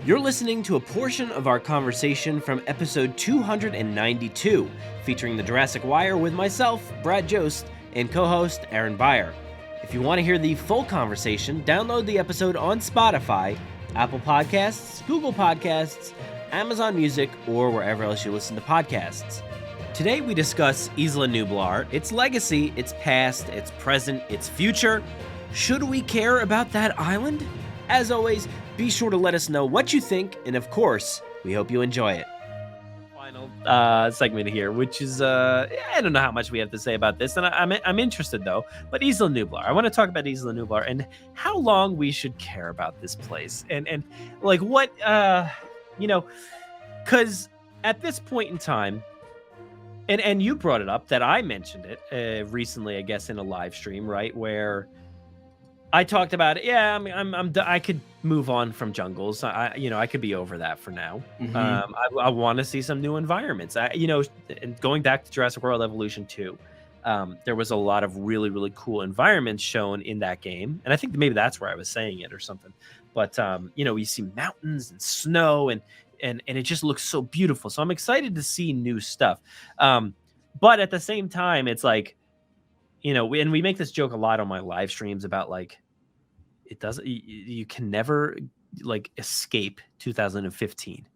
You're listening to a portion of our conversation from episode 292, featuring the Jurassic Wire with myself, Brad Jost, and co-host Aaron Beyer. If you want to hear the full conversation, download the episode on Spotify, Apple Podcasts, Google Podcasts, Amazon Music, or wherever else you listen to podcasts. Today we discuss Isla Nublar, its legacy, its past, its present, its future. Should we care about that island? As always, be sure to let us know what you think, and of course, we hope you enjoy it. Final segment here, which is, I don't know how much we have to say about this, and I'm interested though, but Isla Nublar. I want to talk about Isla Nublar and how long we should care about this place, and like what, because at this point in time, and you brought it up that I mentioned it recently, I guess, in a live stream, right, where I talked about it. Yeah, I mean, I could move on from jungles. I could be over that for now. Mm-hmm. I want to see some new environments. And going back to Jurassic World Evolution 2, there was a lot of really, really cool environments shown in that game, and I think maybe that's where I was saying it or something. But you see mountains and snow, and it just looks so beautiful. So I'm excited to see new stuff. But at the same time, it's like, and we make this joke a lot on my live streams about like, it doesn't, you can never like escape 2015.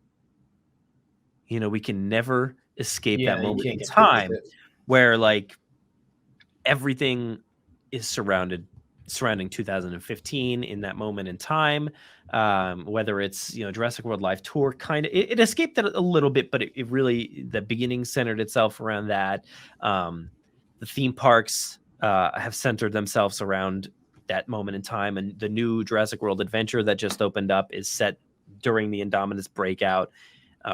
We can never escape that moment in time where like everything is surrounding 2015 in that moment in time. Whether it's Jurassic World Live Tour, kind of it escaped it a little bit, but it really, the beginning centered itself around that. The theme parks have centered themselves around that moment in time, and the new Jurassic World Adventure that just opened up is set during the Indominus breakout,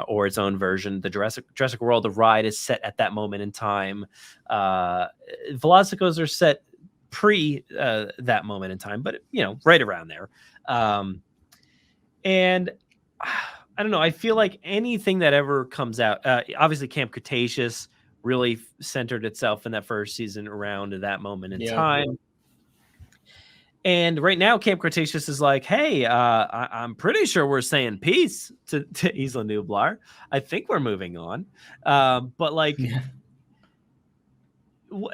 or its own version. The Jurassic World the ride is set at that moment in time. Velocicos are set pre that moment in time, but right around there. And I don't know, I feel like anything that ever comes out, obviously Camp Cretaceous really centered itself in that first season around that moment in time. And right now, Camp Cretaceous is like, hey, I'm pretty sure we're saying peace to Isla Nublar. I think we're moving on. But like,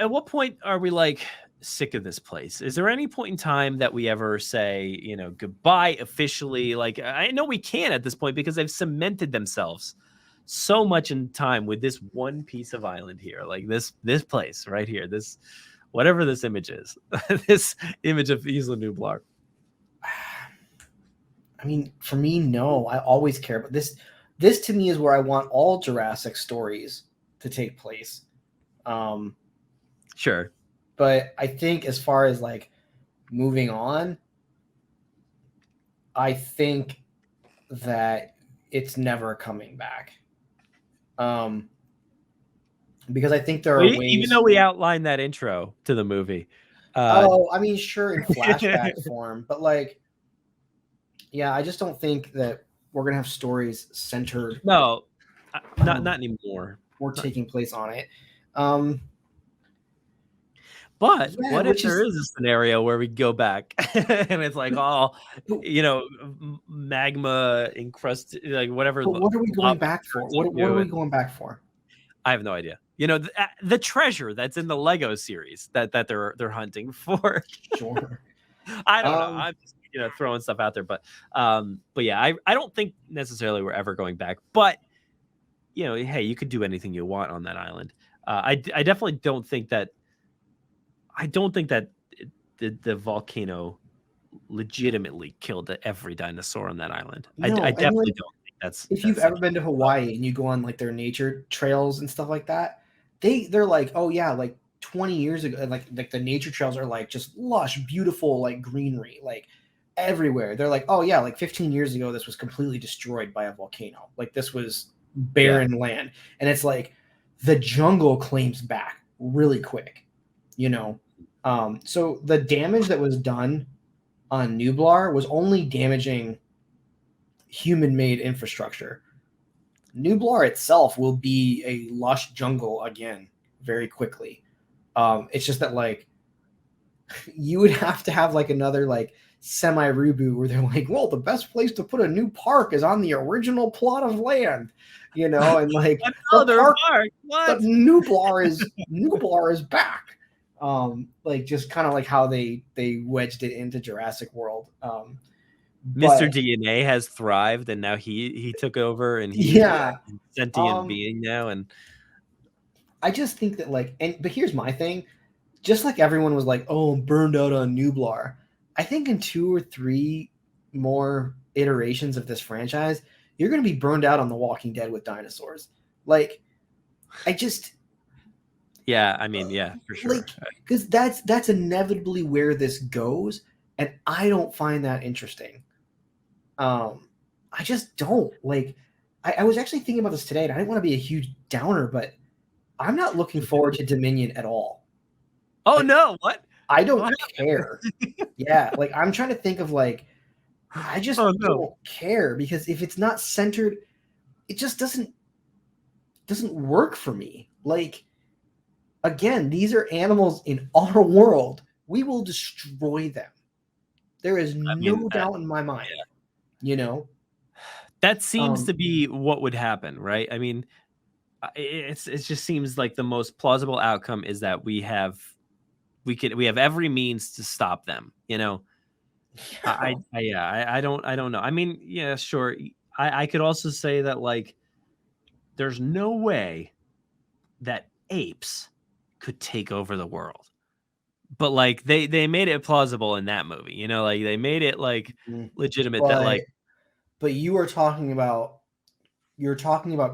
at what point are we like sick of this place? Is there any point in time that we ever say, goodbye officially? Like, I know we can at this point because they've cemented themselves so much in time with this one piece of island here, like this place right here, this whatever this image is, this image of Isla Nublar. I mean, for me, no. I always care about this. This to me is where I want all Jurassic stories to take place. Sure. But I think as far as like moving on, I think that it's never coming back. Because I think there are ways. Even though we outlined that intro to the movie. I mean, sure, in flashback form, but like, yeah, I just don't think that we're gonna have stories centered. No, not anymore. Or taking place on it. But what if there is a scenario where we go back and it's like all, magma encrusted, like whatever. But what are we going back for? What are we going back for? I have no idea. The treasure that's in the Lego series that they're hunting for. Sure. I don't know. I'm just throwing stuff out there, but yeah, I don't think necessarily we're ever going back. But hey, you could do anything you want on that island. I definitely don't think that. I don't think that the volcano legitimately killed every dinosaur on that island. No, I definitely don't think that's. If you've ever been to Hawaii and you go on like their nature trails and stuff like that, they're like, oh yeah, like 20 years ago, and like the nature trails are like just lush, beautiful, like greenery, like everywhere. They're like, oh yeah, like 15 years ago, this was completely destroyed by a volcano. Like this was barren land, and it's like the jungle claims back really quick. So the damage that was done on Nublar was only damaging human-made infrastructure. Nublar itself will be a lush jungle again very quickly. It's just that like you would have to have like another like semi reboot where they're like, well, the best place to put a new park is on the original plot of land, you know, and like Another park. but What? Nublar is back. Like just kind of like how they wedged it into Jurassic World. Mr. But DNA has thrived, and now he took over, and he's yeah, a sentient being now. And I just think that like, but here's my thing. Just like everyone was like, oh, I'm burned out on Nublar. I think in 2 or 3 more iterations of this franchise, you're going to be burned out on The Walking Dead with dinosaurs. Like, I just, yeah, I mean, yeah, for sure. like, because that's inevitably where this goes, and I don't find that interesting. I just don't like. I was actually thinking about this today, and I didn't want to be a huge downer, but I'm not looking forward to Dominion at all. Oh Like, no, what? I don't care. Yeah, like I'm trying to think of like I just don't care because if it's not centered, it just doesn't work for me. Like again, these are animals in our world. We will destroy them. There is no doubt in my mind. Yeah. You know? That seems to be what would happen, right? I mean, it just seems like the most plausible outcome is that we have every means to stop them, you know. I don't know. I mean, yeah, sure. I could also say that like there's no way that apes could take over the world. But like they made it plausible in that movie, you know, like they made it like legitimate that like but you're talking about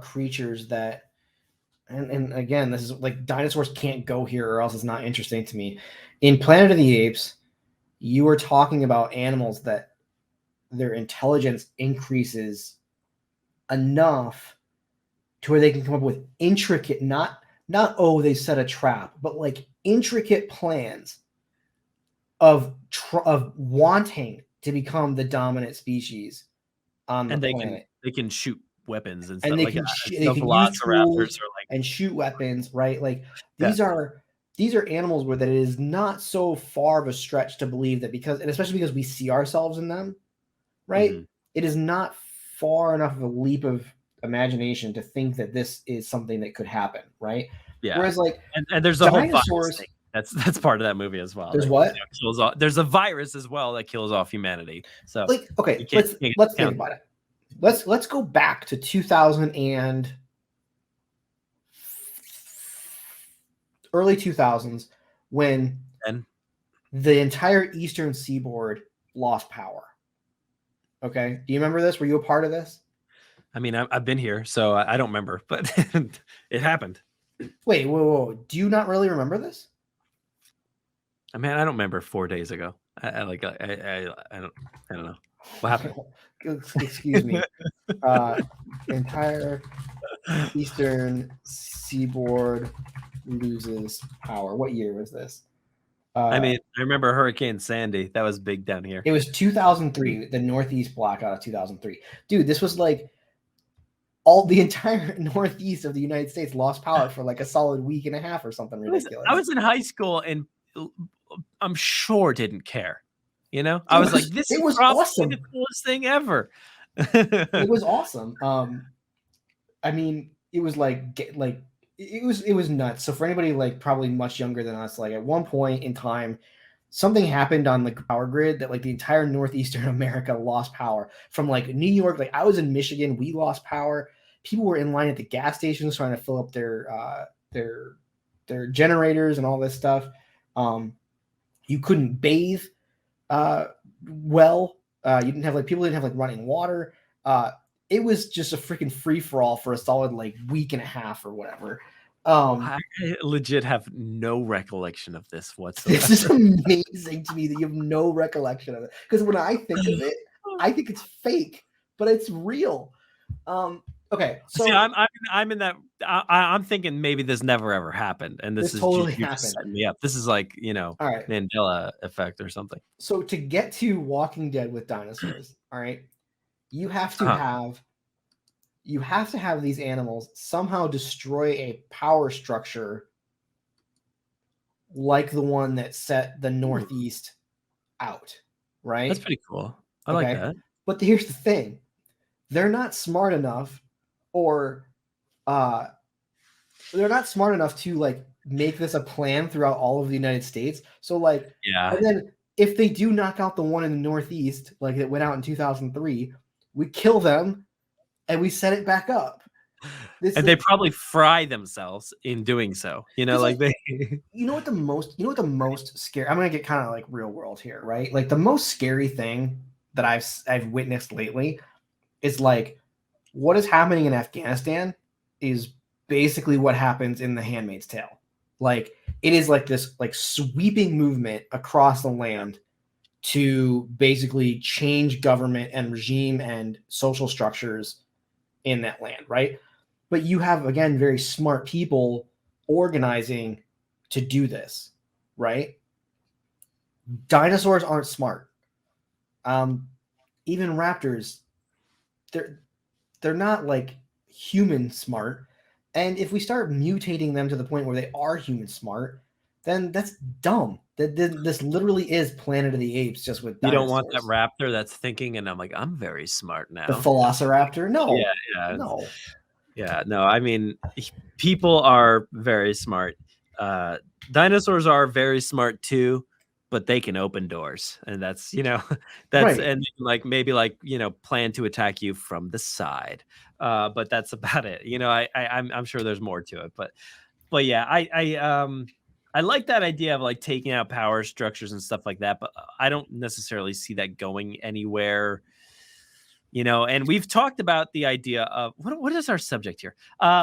creatures that and again, this is like dinosaurs can't go here or else it's not interesting to me. In Planet of the Apes, you are talking about animals that their intelligence increases enough to where they can come up with intricate, not oh, they set a trap, but like intricate plans of wanting to become the dominant species on the planet. They can shoot weapons and And stuff they like can that. they The can use tools velociraptors are like and shoot weapons, right? Like these are animals where that it is not so far of a stretch to believe that because, and especially because we see ourselves in them, right? Mm-hmm. It is not far enough of a leap of imagination to think that this is something that could happen, right? Yeah. Whereas like and there's a whole dinosaurs, thing. That's part of that movie as well. There's what? Kills off, there's a virus as well that kills off humanity. So like okay, let's think about it. Let's go back to 2000 and early 2000s when the entire eastern seaboard lost power. Okay, do you remember this? Were you a part of this? I mean, I've been here, so I don't remember, but it happened. Wait, whoa! Do you not really remember this? I mean, I don't remember 4 days ago. I don't know what happened. Excuse me. Entire eastern seaboard loses power. What year was this? I mean, I remember Hurricane Sandy. That was big down here. It was 2003, the Northeast blackout of 2003. Dude, this was like all the entire Northeast of the United States lost power for like a solid week and a half or something ridiculous. I was in high school and I'm sure didn't care. You know, I was like, this is probably awesome. The coolest thing ever. It was awesome. I mean, it was like it was nuts. So for anybody like probably much younger than us, like at one point in time, something happened on the power grid that like the entire northeastern America lost power from like New York. Like I was in Michigan, we lost power. People were in line at the gas stations trying to fill up their generators and all this stuff. You couldn't bathe well. You didn't have people didn't have like running water. It was just a freaking free for all for a solid like week and a half or whatever. I legit have no recollection of this whatsoever. This is amazing to me that you have no recollection of it. Because when I think of it, I think it's fake, but it's real. Okay, so see, I'm in that. I'm thinking maybe this never ever happened, and this is totally you're happened. Setting me up. This is like all right. Mandela effect or something. So to get to Walking Dead with dinosaurs, all right, you have to have these animals somehow destroy a power structure like the one that set the Northeast out, right? That's pretty cool. I like Okay. that. But here's the thing. They're not smart enough or uh they're not smart enough to like make this a plan throughout all of the United States. So like Yeah. and then if they do knock out the one in the Northeast, like it went out in 2003, we kill them and we set it back up. This And they probably fry themselves in doing so. You know, like like they you know what the most scary, I'm gonna get kind of like real world here, right? Like the most scary thing that I've witnessed lately is like what is happening in Afghanistan is basically what happens in The Handmaid's Tale. Like it is like this like sweeping movement across the land to basically change government and regime and social structures in that land, right? But you have again very smart people organizing to do this, right? Dinosaurs aren't smart. Even raptors, they're they're not like human smart. And if we start mutating them to the point where they are human smart, then that's dumb. This literally is Planet of the Apes just with you don't want that dinosaurs. raptor that's thinking, and I'm like, I'm very smart The now. Velociraptor? Yeah, No, yeah. no. Yeah, no, I mean, people are very smart. Uh, Dinosaurs are very smart too, but they can open doors, and that's that's Right. and like maybe like plan to attack you from the side. But that's about it. I'm sure there's more to it, but yeah, I like that idea of like taking out power structures and stuff like that, but I don't necessarily see that going anywhere. And we've talked about the idea of what is our subject here?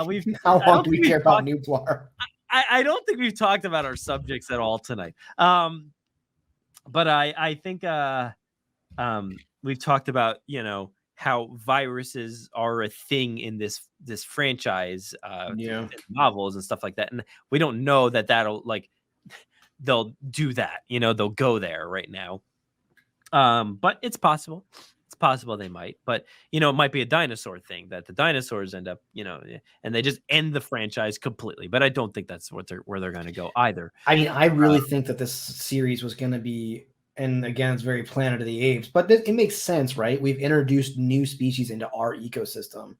We've How I long don't do we think we've care about talked Nublar? I don't think we've talked about our subjects at all tonight. But I think we've talked about how viruses are a thing in this franchise, Yeah. novels and stuff like that, and we don't know that'll like they'll do that. They'll go there right now. But it's possible. It's possible they might, but it might be a dinosaur thing that the dinosaurs end up, and they just end the franchise completely. But I don't think that's where they're going to go either. I mean, I really think that this series was going to be, and again, it's very Planet of the Apes, but it makes sense, right? We've introduced new species into our ecosystem,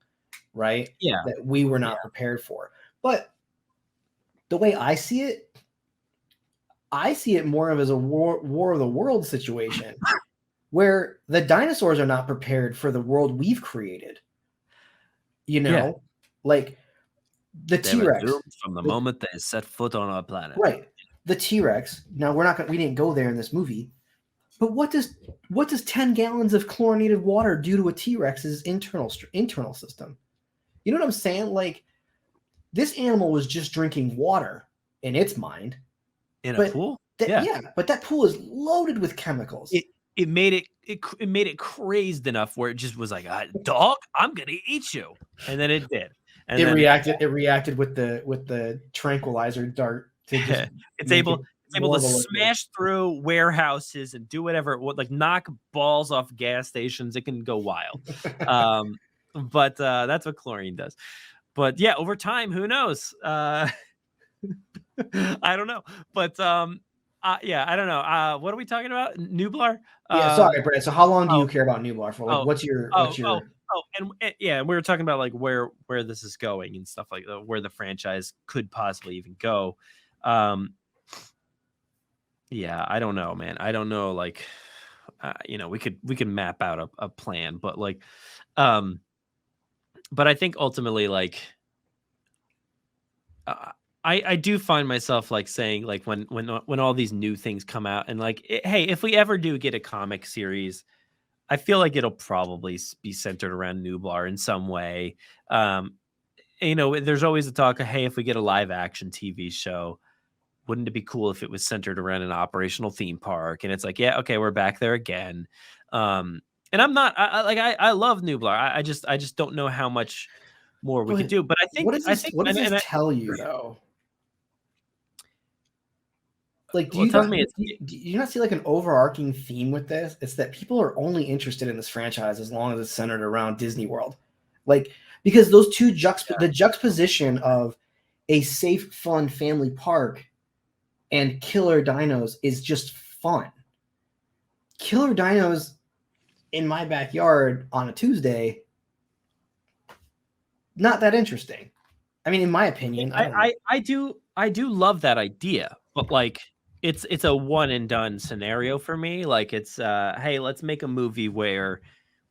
right? Yeah, That we were not prepared for. But the way I see it more of as a war of the world situation where the dinosaurs are not prepared for the world we've created. yeah. Like the They were T-Rex. doomed from the moment they set foot on our planet. Right. The T-Rex. Now we didn't go there in this movie. But what does 10 gallons of chlorinated water do to a T-Rex's internal system? You know what I'm saying? Like this animal was just drinking water in its mind. In a But pool? but that pool is loaded with chemicals. It made it crazed enough where it just was like, dog, I'm gonna eat you, and then it did. And it then reacted with the tranquilizer dart to just it's make able it to more of a liquid. smash through warehouses and do whatever it would, like knock balls off gas stations. It can go wild. But that's what chlorine does. But yeah, over time, who knows? I don't know. But yeah, I don't know. What are we talking about? Nublar? Yeah, sorry, Brad. So how long do you oh, care about Nublar for? Like, oh, what's your and yeah, we were talking about like where this is going and stuff like that, where the franchise could possibly even go. Yeah, I don't know, man. I don't know. Like, we could map out a plan, but like, but I think ultimately, like, I do find myself like saying like when all these new things come out and like, hey, if we ever do get a comic series, I feel like it'll probably be centered around Nublar in some way. There's always the talk of, hey, if we get a live action TV show, wouldn't it be cool if it was centered around an operational theme park? And it's like, yeah, okay, we're back there again. And I'm not I love Nublar. I just don't know how much more we could do. But I think what does this tell you though? Like, do you not see like an overarching theme with this? It's that people are only interested in this franchise as long as it's centered around Disney World. Like, because those two the juxtaposition of a safe, fun family park and killer dinos is just fun. killer dinos in my backyard on a Tuesday, not that interesting. I mean, in my opinion, I don't know. I do love that idea, but like it's a one and done scenario for me. Like it's hey, let's make a movie where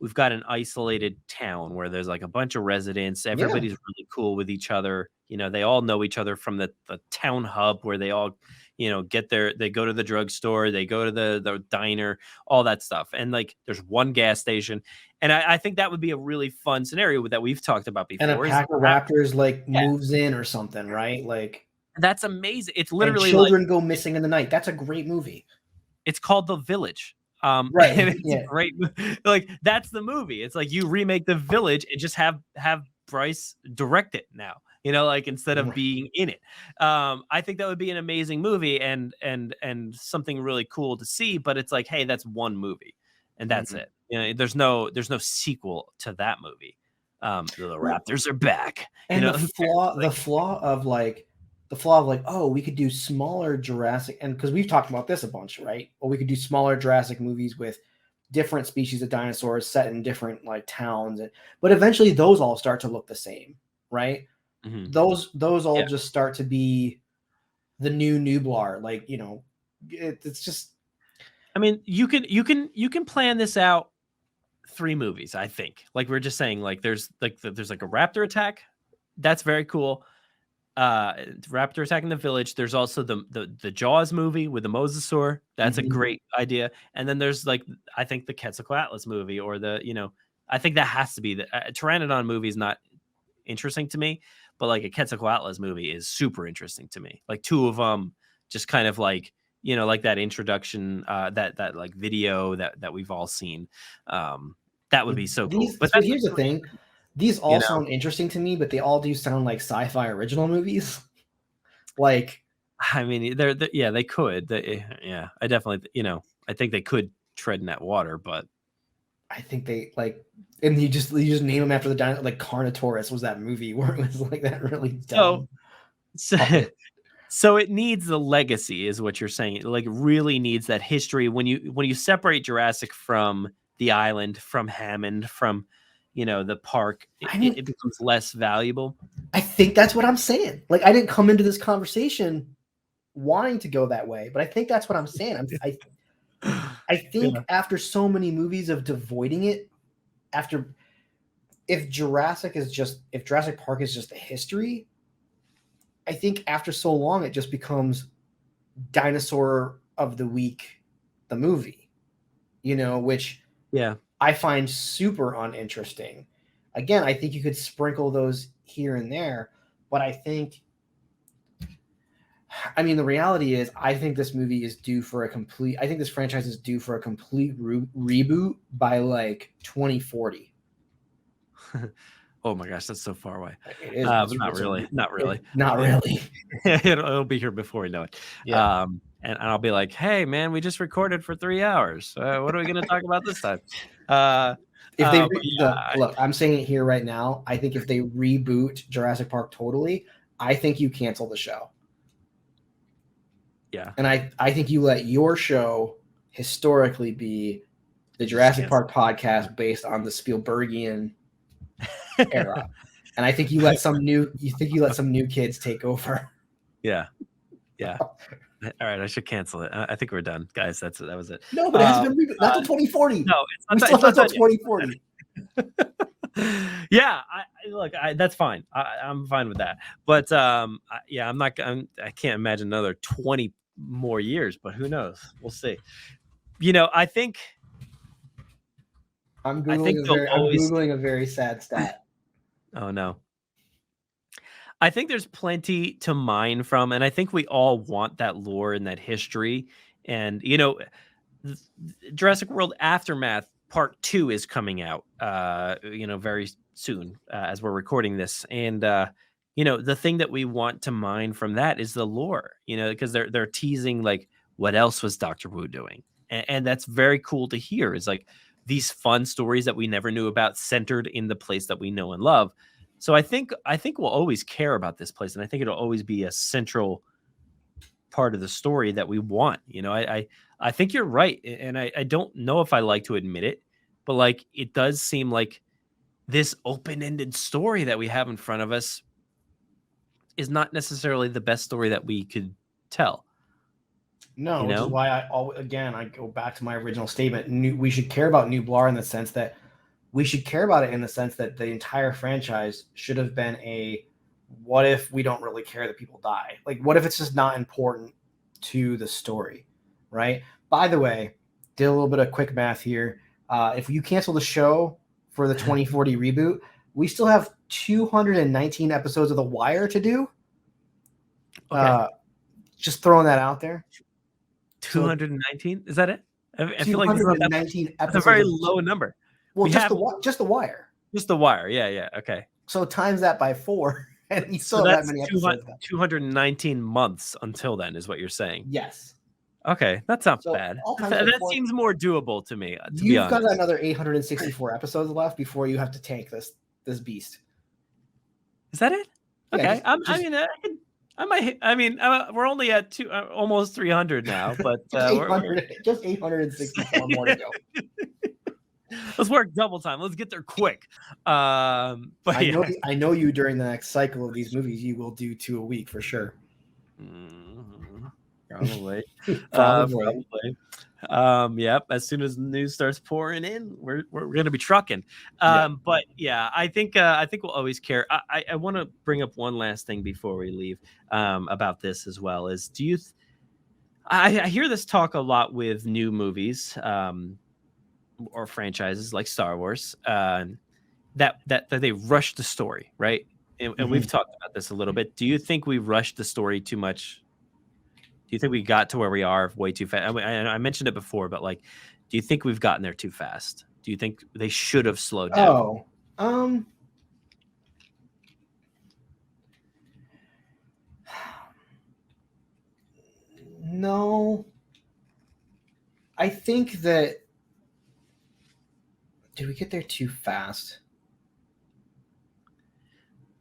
we've got an isolated town where there's like a bunch of residents, Yeah, everybody's really cool with each other. You know, they all know each other from the town hub where they all, you know, they go to the drugstore, they go to the diner, all that stuff. And like there's one gas station. And I think that would be a really fun scenario that we've talked about and a before. Is pack of raptors like moves in or something, right? Like, that's amazing. It's and literally like children go missing in the night. That's a great movie. it's called The Village. Right. And it's Yeah. a great like that's the movie. It's like you remake The Village and just have Bryce direct it now. You know, like instead of being in it. I think that would be an amazing movie and something really cool to see, but it's like, hey, that's one movie and that's it. You know, there's no sequel to that movie. The Raptors are back. And you know, the flaw of like, oh, we could do smaller Jurassic, and because we've talked about this a bunch, right? Or we could do smaller Jurassic movies with different species of dinosaurs set in different like towns, but eventually those all start to look the same, right? Mhm. Those all just start to be the new Nublar, like, you know, it's just. I mean, you can plan this out 3 movies, I think. Like we're just saying, like there's like a raptor attack. That's very cool. Raptor attacking the village. There's also the Jaws movie with the mosasaur. That's a great idea. And then there's like I think the Quetzalcoatlus movie or the, you know, I think that has to be the Pteranodon movie is not interesting to me, but like a Quetzalcoatlus movie is super interesting to me. Like 2 of them just kind of like, you know, like that introduction that like video that we've all seen. That would be so cool. But here's the thing. These all sound interesting to me, but they all do sound like sci-fi original movies. Like, I mean, they're yeah, they could. Yeah, I definitely, you know, I think they could tread in that water, but I think they like, and you just name them after the dinosaur. Like Carnotaurus was that movie where it was like that really dumb. So it needs the legacy, is what you're saying. It like really needs that history. When you separate Jurassic from the island, from Hammond, from, you know, the park, it becomes less valuable. I think that's what I'm saying. Like, I didn't come into this conversation wanting to go that way, but I think that's what I'm saying. I think after so many movies of devoiding it, if Jurassic Park is just a history, I think after so long it just becomes Dinosaur of the Week, the movie, you know, which I find super uninteresting. Again, I think you could sprinkle those here and there, but I mean, the reality is, I think this movie is due for I think this franchise is due for a complete reboot by like 2040. Oh my gosh, that's so far away. It is, not really. It'll be here before we know it. Yeah. And I'll be like, hey man, we just recorded for 3 hours. What are we going to talk about this time? If they look, I'm saying it here right now. I think if they reboot Jurassic Park totally, I think you cancel the show. Yeah. And I think you let your show historically be the Jurassic Park podcast based on the Spielbergian era. And I think you let some new kids take over. Yeah. All right, I should cancel it. I think we're done, guys. That was it. No, but it hasn't been not till 2040. No, it's not until 2040. Yeah, that's fine. I'm fine with that. But I'm not. I can't imagine another 20 more years. But who knows? We'll see. You know, I think. I'm googling a very sad stat. Oh no. I think there's plenty to mine from, and I think we all want that lore and that history. And, you know, Jurassic World Aftermath Part 2 is coming out, you know, very soon as we're recording this. And, you know, the thing that we want to mine from that is the lore, you know, because they're teasing, like, what else was Dr. Wu doing? And that's very cool to hear, is like these fun stories that we never knew about, centered in the place that we know and love. So I think we'll always care about this place, and I think it'll always be a central part of the story that we want. I think you're right, and I don't know if I like to admit it, but like it does seem like this open-ended story that we have in front of us is not necessarily the best story that we could tell. No, which is why I go back to my original statement. We should care about Nublar in the sense that the entire franchise should have been a what if we don't really care that people die? Like, what if it's just not important to the story, right? By the way, did a little bit of quick math here. If you cancel the show for the 2040 reboot, we still have 219 episodes of The Wire to do. Okay. Just throwing that out there. 219? Is that it? I feel like 219 that's a very low number. Well, just The Wire. Just The Wire. Yeah. Okay. So times that by 4, and you still have that many episodes. 219 months until then is what you're saying. Yes. Okay, that's not bad. That seems more doable to me. You've got another 864 episodes left before you have to tank this beast. Is that it? Okay. We're only at almost 300 now, but just 864 more to go. Let's work double time. Let's get there quick. But I know you during the next cycle of these movies, you will do 2 a week for sure. Probably. Probably. Yep. As soon as the news starts pouring in, we're gonna be trucking. But yeah, I think we'll always care. I want to bring up one last thing before we leave about this as well. Is I hear this talk a lot with new movies or franchises like Star Wars that they rush the story, right? And we've talked about this a little bit. Do you think we rushed the story too much? Do you think we got to where we are way too fast? I mentioned it before, but like, do you think we've gotten there too fast? Do you think they should have slowed down? No. I think that did we get there too fast?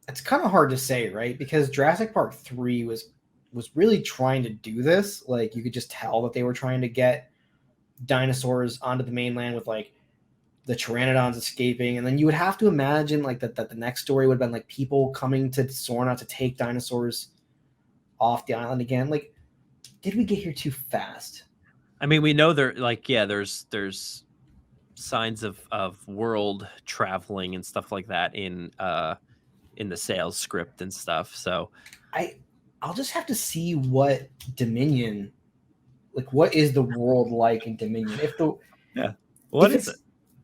It's kind of hard to say, right? Because Jurassic Park 3 was really trying to do this. Like, you could just tell that they were trying to get dinosaurs onto the mainland with like the pteranodons escaping, and then you would have to imagine like that the next story would have been like people coming to Sorna to take dinosaurs off the island again. Like, did we get here too fast? I mean, we know there's signs of world traveling and stuff like that in the sales script and stuff. So I'll just have to see what Dominion, like, what is the world like in Dominion? What is it?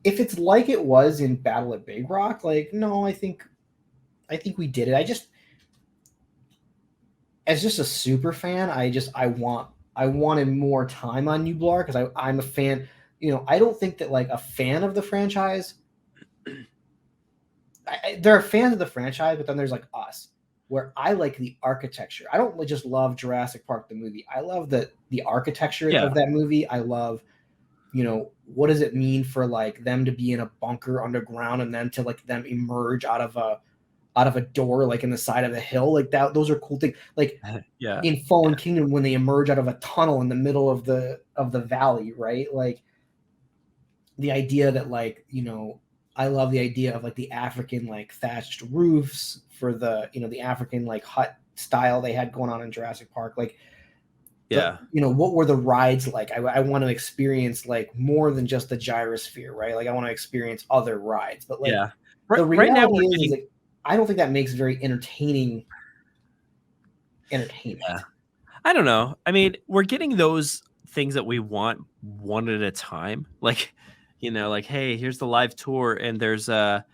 If it's like it was in Battle at Big Rock, like, no, I think we did it. As just a super fan, I wanted more time on Nublar because I'm a fan. I don't think that like a fan of the franchise. There are fans of the franchise, but then there's like us, where I like the architecture. I don't just love Jurassic Park the movie. I love the architecture of that movie. I love, what does it mean for like them to be in a bunker underground and then to like them emerge out of a door like in the side of a hill like that. Those are cool things. Like in Fallen Kingdom when they emerge out of a tunnel in the middle of the valley, right? Like the idea that like, I love the idea of like the African like thatched roofs for the the African like hut style they had going on in Jurassic Park. Like, what were the rides like? I want to experience like more than just the gyrosphere, right? Like I want to experience other rides. But like the reality is like, I don't think that makes very entertaining entertainment. Yeah. I don't know. I mean, we're getting those things that we want one at a time. Like, like, hey, here's the live tour, and there's a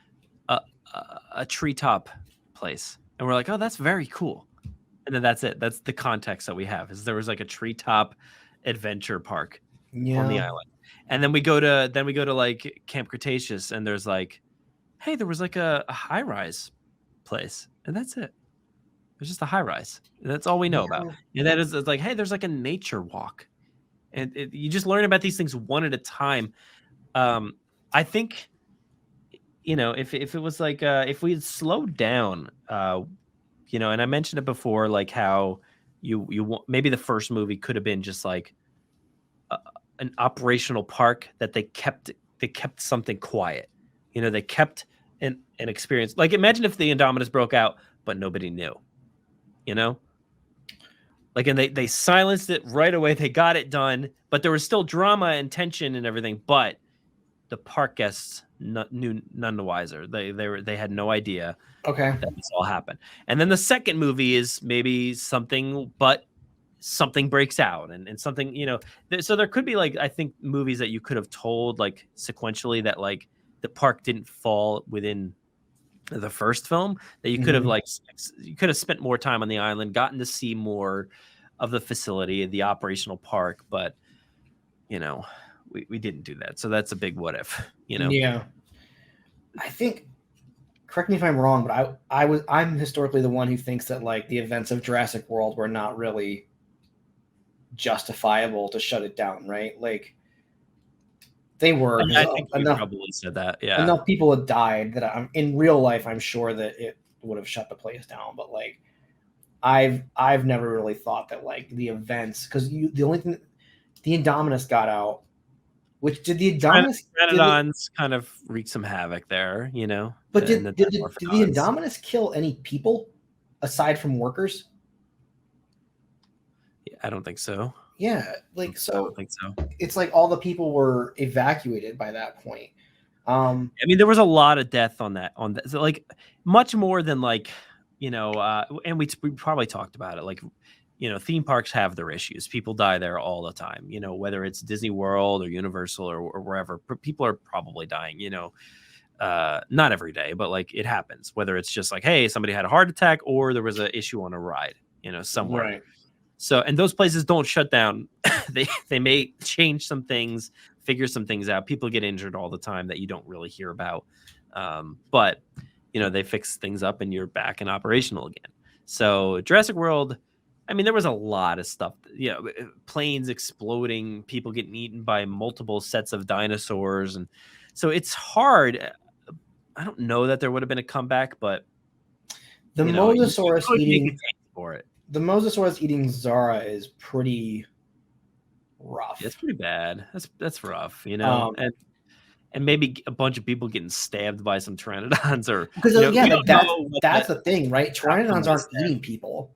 treetop place, and we're like, oh, that's very cool. And then that's it. That's the context that we have. Is there was like a treetop adventure park on the island, and then we go to like Camp Cretaceous, and there's like, hey, there was like a high rise place, and that's it. There's just a high rise. And that's all we know about. And that is it's like, hey, there's like a nature walk, and you just learn about these things one at a time. I think, if it was like, if we had slowed down, and I mentioned it before, like how, maybe the first movie could have been just like an operational park that they kept something quiet. They kept an experience. Like, imagine if the Indominus broke out, but nobody knew. Like, and they silenced it right away. They got it done, but there was still drama and tension and everything. But the park guests knew none the wiser. They had no idea Okay. that this all happened. And then the second movie is maybe something breaks out and something, so there could be, like, I think movies that you could have told, like, sequentially, that, like, the park didn't fall within the first film, that you could have, like, you could have spent more time on the island, gotten to see more of the facility, the operational park, but we didn't do that. So that's a big what if. Yeah. I think, correct me if I'm wrong, but I'm historically the one who thinks that, like, the events of Jurassic World were not really justifiable to shut it down, right? Like, they were. I think you probably said that. Yeah. Enough people had died that in real life, I'm sure that it would have shut the place down. But, like, I've never really thought that, like, the events, because the only thing, the Indominus got out, which did the Indominus Pteranodons kind of wreak some havoc there, But did the Indominus kill any people aside from workers? Yeah, I don't think so. Yeah, like, so I don't think so. It's like all the people were evacuated by that point. I mean, there was a lot of death on that. So, like, much more than, like, and we probably talked about it. Like, theme parks have their issues. People die there all the time. Whether it's Disney World or Universal or wherever, people are probably dying. Not every day, but, like, it happens. Whether it's just like, hey, somebody had a heart attack, or there was an issue on a ride, somewhere. Right. So, and those places don't shut down. they may change some things, figure some things out. People get injured all the time that you don't really hear about. But they fix things up and you're back and operational again. So Jurassic World, I mean, there was a lot of stuff, planes exploding, people getting eaten by multiple sets of dinosaurs. And so it's hard. I don't know that there would have been a comeback, but the Mosasaurus eating for it. The Mosasaurus eating Zara is pretty rough. Yeah, it's pretty bad. That's rough, and maybe a bunch of people getting stabbed by some pteranodons, or because that's the thing, right? Pteranodons aren't eating people.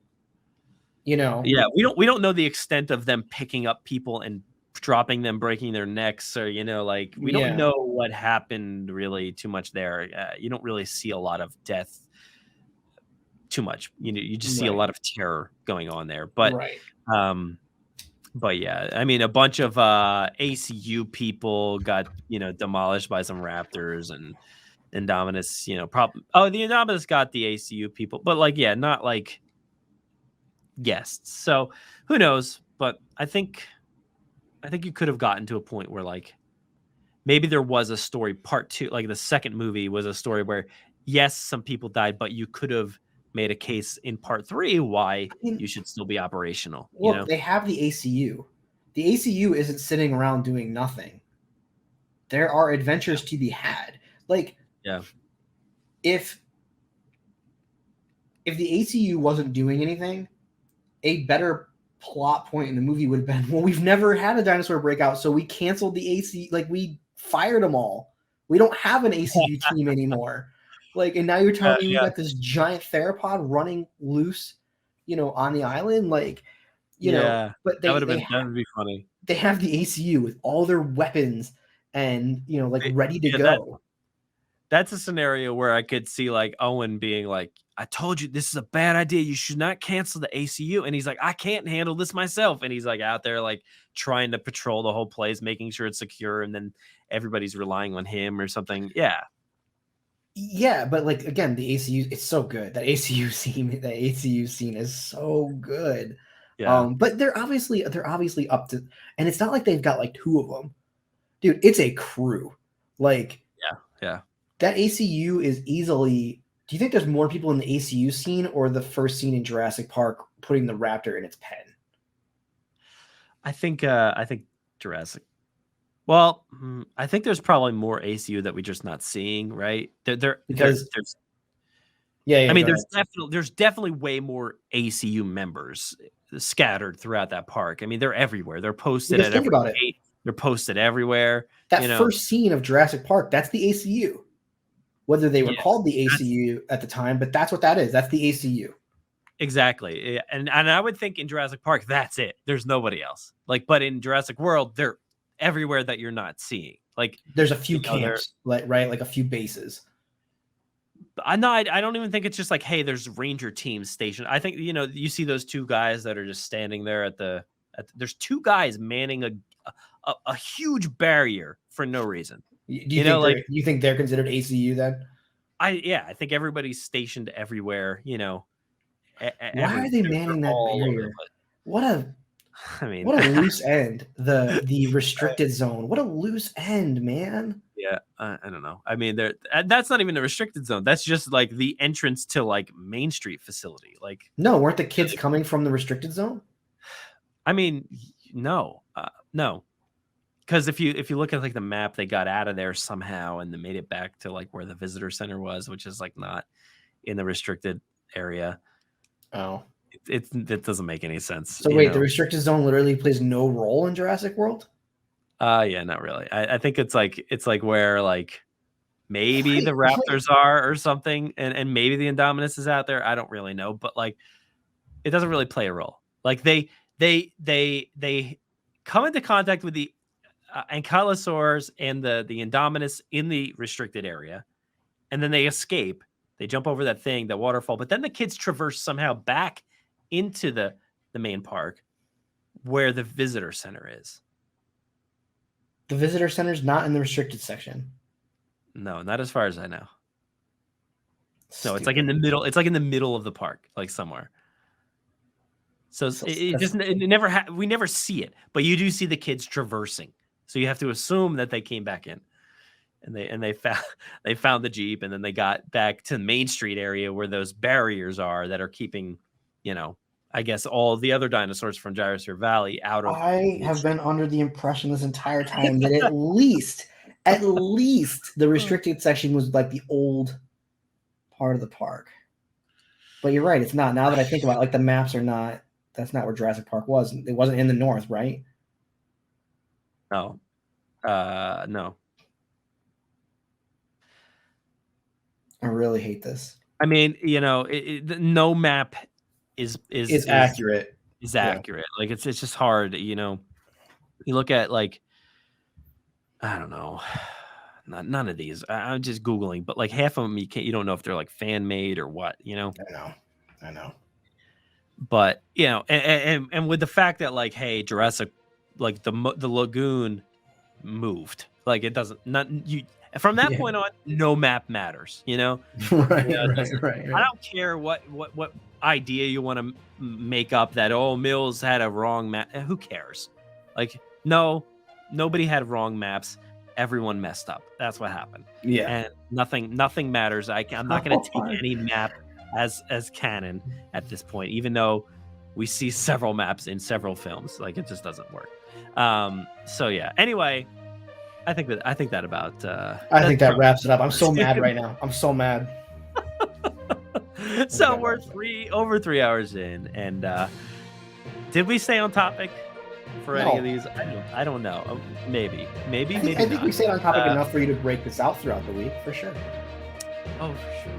Yeah, we don't know the extent of them picking up people and dropping them, breaking their necks, or like, we don't know what happened really too much there. You don't really see a lot of death too much. You just see a lot of terror going on there. But but yeah, I mean, a bunch of ACU people got demolished by some raptors, and Indominus, the Indominus got the ACU people, but, like, not like guests. So who knows? But I think you could have gotten to a point where, like, maybe there was a story part 2, like the second movie was a story where, yes, some people died, but you could have made a case in part 3 why you should still be operational. Well, they have the ACU. The ACU isn't sitting around doing nothing. There are adventures to be had. Like, if the ACU wasn't doing anything, a better plot point in the movie would have been, well, we've never had a dinosaur breakout, so we canceled the AC. Like, we fired them all. We don't have an ACU team anymore. Like, and now you're telling me we got this giant theropod running loose, on the island, like, But that would be funny. They have the ACU with all their weapons and ready to go. That's a scenario where I could see, like, Owen being like, I told you this is a bad idea. You should not cancel the ACU. And he's like, I can't handle this myself. And he's, like, out there, like, trying to patrol the whole place, making sure it's secure. And then everybody's relying on him or something. Yeah. Yeah, but, like, again, the ACU, it's so good. That ACU scene is so good. Yeah. But they're obviously up to, and it's not like they've got, like, 2 of them. Dude, it's a crew. Like, yeah. That ACU is easily. Do you think there's more people in the ACU scene or the first scene in Jurassic Park putting the raptor in its pen? I think Jurassic. Well, I think there's probably more ACU that we're just not seeing, right? There's I mean, there's definitely way more ACU members. scattered throughout that park. I mean, they're everywhere. They're posted Because at think every about it. gate. They're posted everywhere. That you know, first scene of Jurassic Park, that's the ACU. Whether they were Yeah, called the ACU at the time, but that's what that is. That's the ACU. exactly. And I would think in Jurassic Park, that's it. There's nobody else. Like, but in Jurassic World, they're everywhere that you're not seeing. Like, There's a few you know, camps, like a few bases. I don't even think it's just like, hey, there's ranger teams stationed. I think, you know, you see those two guys that are just standing there there's two guys manning a huge barrier for no reason. Do you think they're considered ACU then? I think everybody's stationed everywhere, you know. Why are they manning that barrier? What a loose end. The restricted zone. What a loose end, man. Yeah, I don't know. I mean, that's not even a restricted zone. That's just like the entrance to like Main Street facility. Like, no, weren't the kids coming from the restricted zone? I mean, no, because if you look at like the map, they got out of there somehow and they made it back to like where the visitor center was, which is like not in the restricted area. Oh, it doesn't make any sense. So wait, the restricted zone literally plays no role in Jurassic World? Yeah, not really. I think it's like where like maybe the Raptors are or something, and maybe the Indominus is out there. I don't really know, but like it doesn't really play a role. Like they come into contact with the ankylosaurs and the Indominus in the restricted area, and then they escape. They jump over that thing, that waterfall, but then the kids traverse somehow back into the main park where the visitor center is. The visitor center is not in the restricted section. No, not as far as I know. No, it's like in the middle. It's like in the middle of the park, like somewhere. So we never see it, but you do see the kids traversing. So you have to assume that they came back in, and they found the Jeep, and then they got back to the Main Street area where those barriers are that are keeping, you know, I guess all the other dinosaurs from Jurassic Valley out of. I have been under the impression this entire time that at least the restricted section was like the old part of the park. But you're right, it's not. Now that I think about it, like the maps are not. That's not where Jurassic Park was. It wasn't in the north, right? No. No. I really hate this. I mean, you know, no map is accurate. Is accurate. Yeah. Like it's just hard, you know. You look at like, I don't know, none of these. I'm just Googling, but like half of them you don't know if they're like fan made or what, you know. I know. But you know, and with the fact that like, hey, Jurassic, like the lagoon moved, like it doesn't from that point on, no map matters, you know. Right, you know, right. I don't care what idea you want to make up that Mills had a wrong map. Who cares? Like, no, nobody had wrong maps. Everyone messed up. That's what happened. Yeah, and nothing matters. I'm not going to take any map as canon at this point, even though we see several maps in several films. Like it just doesn't work. So yeah. Anyway, I think that about. I think that wraps it up. I'm so mad right now. I'm so mad. So we're over 3 hours in, and did we stay on topic for any of these? I don't know. Maybe I think we stayed on topic enough for you to break this out throughout the week, for sure. Oh, for sure.